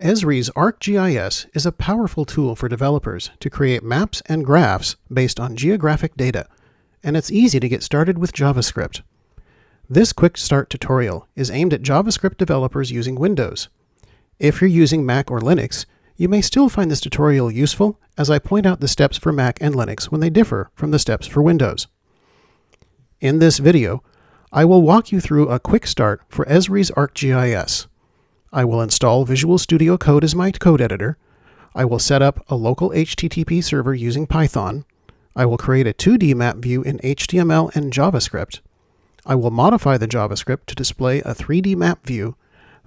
ESRI's ArcGIS is a powerful tool for developers to create maps and graphs based on geographic data, and it's easy to get started with JavaScript. This quick start tutorial is aimed at JavaScript developers using Windows. If you're using Mac or Linux, you may still find this tutorial useful as I point out the steps for Mac and Linux when they differ from the steps for Windows. In this video, I will walk you through a quick start for ESRI's ArcGIS. I will install Visual Studio Code as my code editor. I will set up a local HTTP server using Python. I will create a 2D map view in HTML and JavaScript. I will modify the JavaScript to display a 3D map view.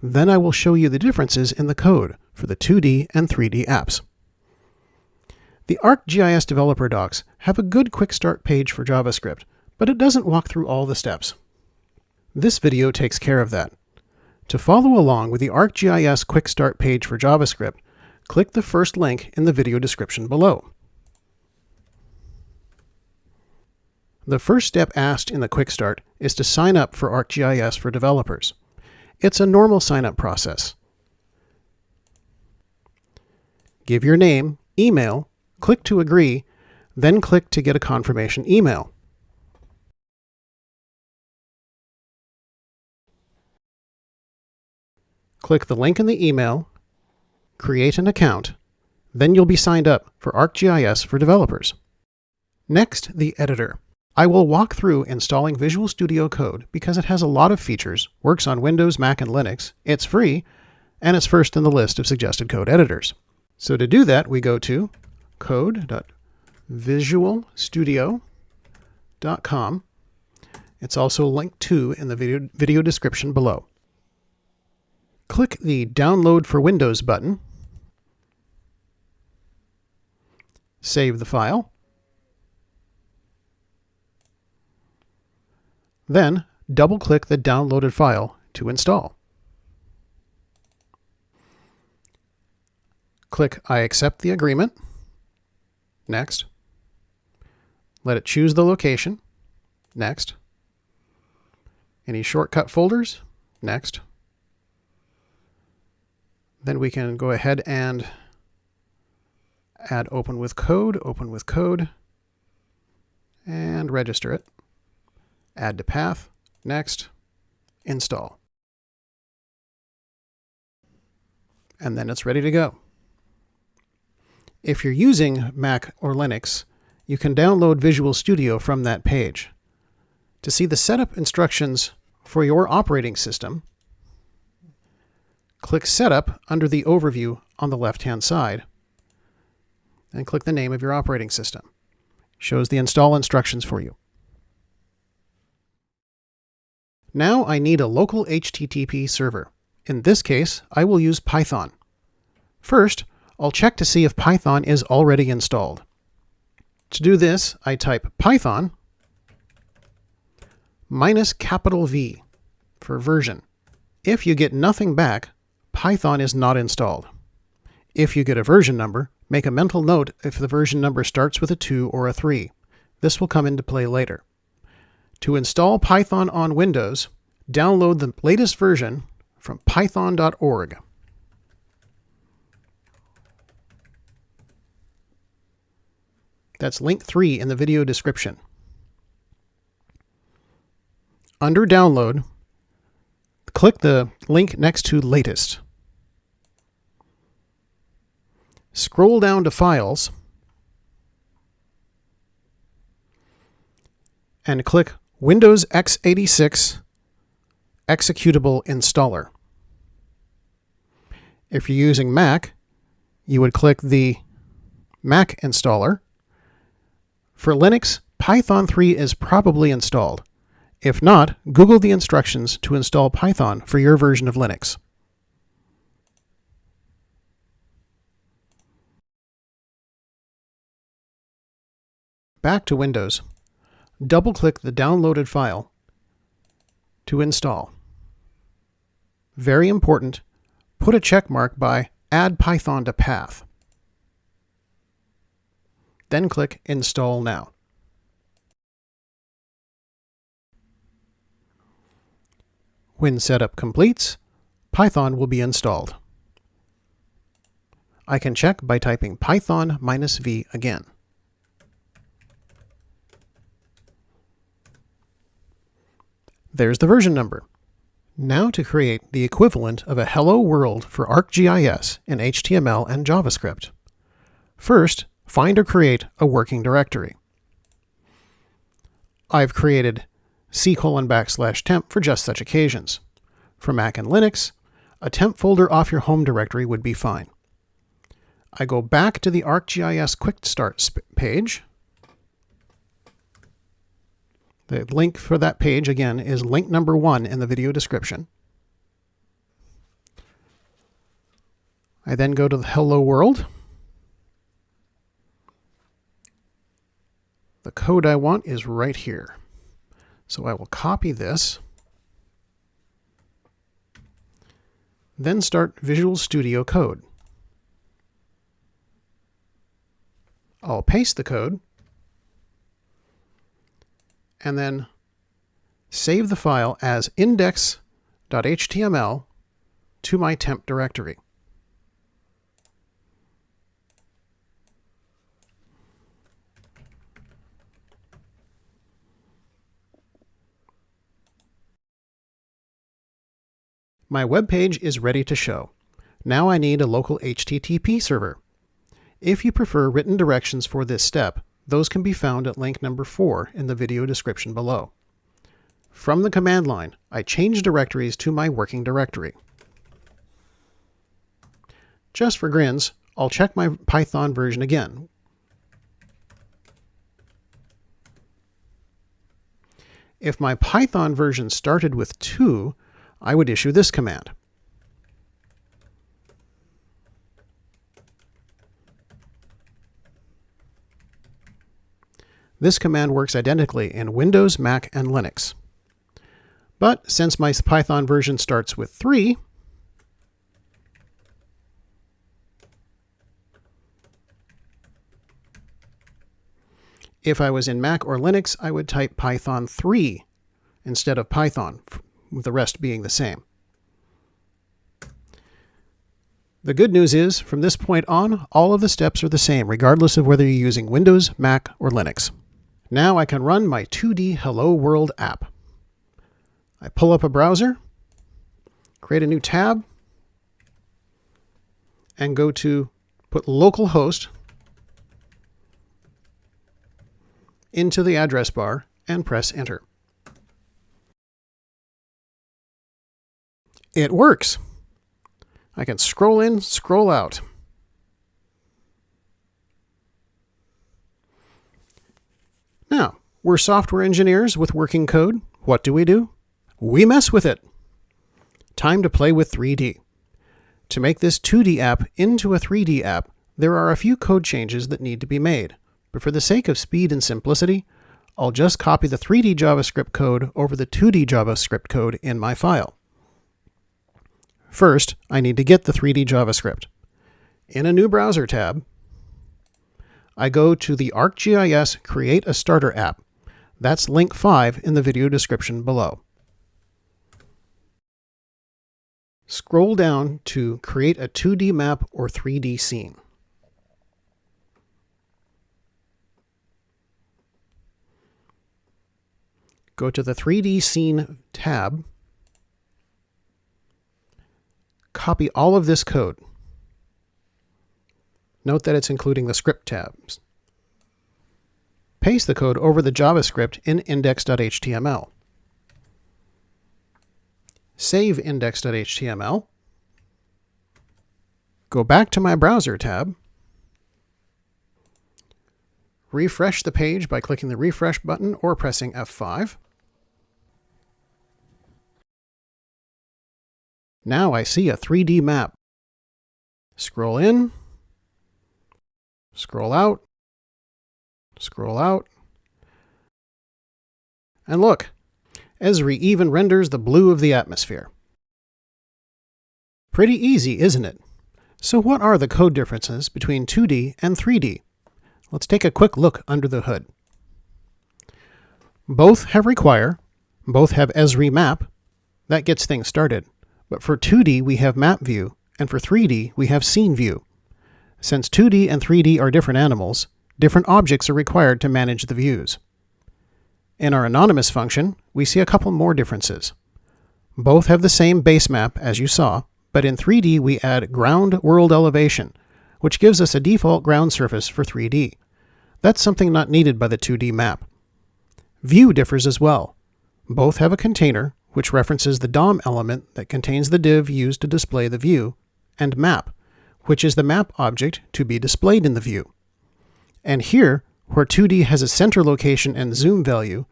Then I will show you the differences in the code for the 2D and 3D apps. The ArcGIS developer docs have a good quick start page for JavaScript, but it doesn't walk through all the steps. This video takes care of that. To follow along with the ArcGIS quick start page for JavaScript, click the first link in the video description below. The first step asked in the quick start is to sign up for ArcGIS for developers. It's a normal sign-up process. Give your name, email, click to agree, then click to get a confirmation email. Click the link in the email, create an account, then you'll be signed up for ArcGIS for developers. Next, the editor. I will walk through installing Visual Studio Code because it has a lot of features, works on Windows, Mac, and Linux, it's free, and it's first in the list of suggested code editors. So to do that, we go to code.visualstudio.com. It's also linked to in the video description below. Click the Download for Windows button. Save the file. Then, double-click the downloaded file to install. Click I accept the agreement. Next. Let it choose the location. Next. Any shortcut folders? Next. Then we can go ahead and add open with code, and register it. Add to path, next, install. And then it's ready to go. If you're using Mac or Linux, you can download Visual Studio from that page. To see the setup instructions for your operating system, click Setup under the overview on the left-hand side, and click the name of your operating system. Shows the install instructions for you. Now I need a local HTTP server. In this case, I will use Python. First, I'll check to see if Python is already installed. To do this, I type Python -V for version. If you get nothing back, Python is not installed. If you get a version number, make a mental note if the version number starts with a 2 or a 3. This will come into play later. To install Python on Windows, download the latest version from python.org. That's link 3 in the video description. Under Download, click the link next to Latest. Scroll down to Files and click Windows x86 Executable Installer. If you're using Mac, you would click the Mac installer. For Linux, Python 3 is probably installed. If not, Google the instructions to install Python for your version of Linux. Back to Windows. Double-click the downloaded file to install. Very important, put a check mark by Add Python to Path. Then click Install Now. When setup completes, Python will be installed. I can check by typing Python -v again. There's the version number. Now to create the equivalent of a hello world for ArcGIS in HTML and JavaScript. First, find or create a working directory. I've created c:\temp for just such occasions. For Mac and Linux, a temp folder off your home directory would be fine. I go back to the ArcGIS Quick Start page. The link for that page, again, is link number 1 in the video description. I then go to the Hello World. The code I want is right here. So I will copy this, then start Visual Studio Code. I'll paste the code, and then save the file as index.html to my temp directory. My web page is ready to show. Now I need a local HTTP server. If you prefer written directions for this step, those can be found at link number 4 in the video description below. From the command line, I change directories to my working directory. Just for grins, I'll check my Python version again. If my Python version started with 2, I would issue this command. This command works identically in Windows, Mac, and Linux. But since my Python version starts with 3, if I was in Mac or Linux, I would type Python 3 instead of Python, with the rest being the same. The good news is, from this point on, all of the steps are the same, regardless of whether you're using Windows, Mac, or Linux. Now I can run my 2D Hello World app. I pull up a browser, create a new tab, and go to put localhost into the address bar and press enter. It works. I can scroll in, scroll out. Now, we're software engineers with working code. What do? We mess with it. Time to play with 3D. To make this 2D app into a 3D app, there are a few code changes that need to be made. But for the sake of speed and simplicity, I'll just copy the 3D JavaScript code over the 2D JavaScript code in my file. First, I need to get the 3D JavaScript. In a new browser tab, I go to the ArcGIS Create a Starter app. That's link 5 in the video description below. Scroll down to Create a 2D map or 3D scene. Go to the 3D Scene tab. Copy all of this code. Note that it's including the script tabs. Paste the code over the JavaScript in index.html. Save index.html. Go back to my browser tab. Refresh the page by clicking the refresh button or pressing F5. Now I see a 3D map. Scroll in, scroll out, scroll out, and look, ESRI even renders the blue of the atmosphere. Pretty easy, isn't it? So what are the code differences between 2D and 3D? Let's take a quick look under the hood. Both have require, both have ESRI map. That gets things started. But for 2D, we have map view, and for 3D, we have scene view. Since 2D and 3D are different animals, different objects are required to manage the views. In our anonymous function, we see a couple more differences. Both have the same base map as you saw, but in 3D we add ground world elevation, which gives us a default ground surface for 3D. That's something not needed by the 2D map. View differs as well. Both have a container, which references the DOM element that contains the div used to display the view, and map, which is the map object to be displayed in the view. And here, where 2D has a center location and zoom value,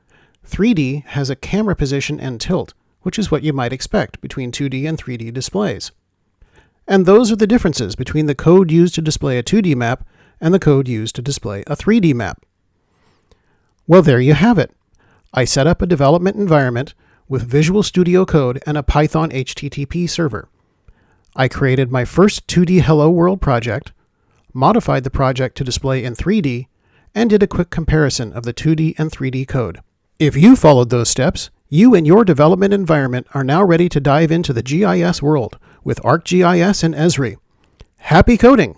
3D has a camera position and tilt, which is what you might expect between 2D and 3D displays. And those are the differences between the code used to display a 2D map and the code used to display a 3D map. Well, there you have it. I set up a development environment with Visual Studio Code and a Python HTTP server. I created my first 2D Hello World project, modified the project to display in 3D, and did a quick comparison of the 2D and 3D code. If you followed those steps, you and your development environment are now ready to dive into the GIS world with ArcGIS and ESRI. Happy coding!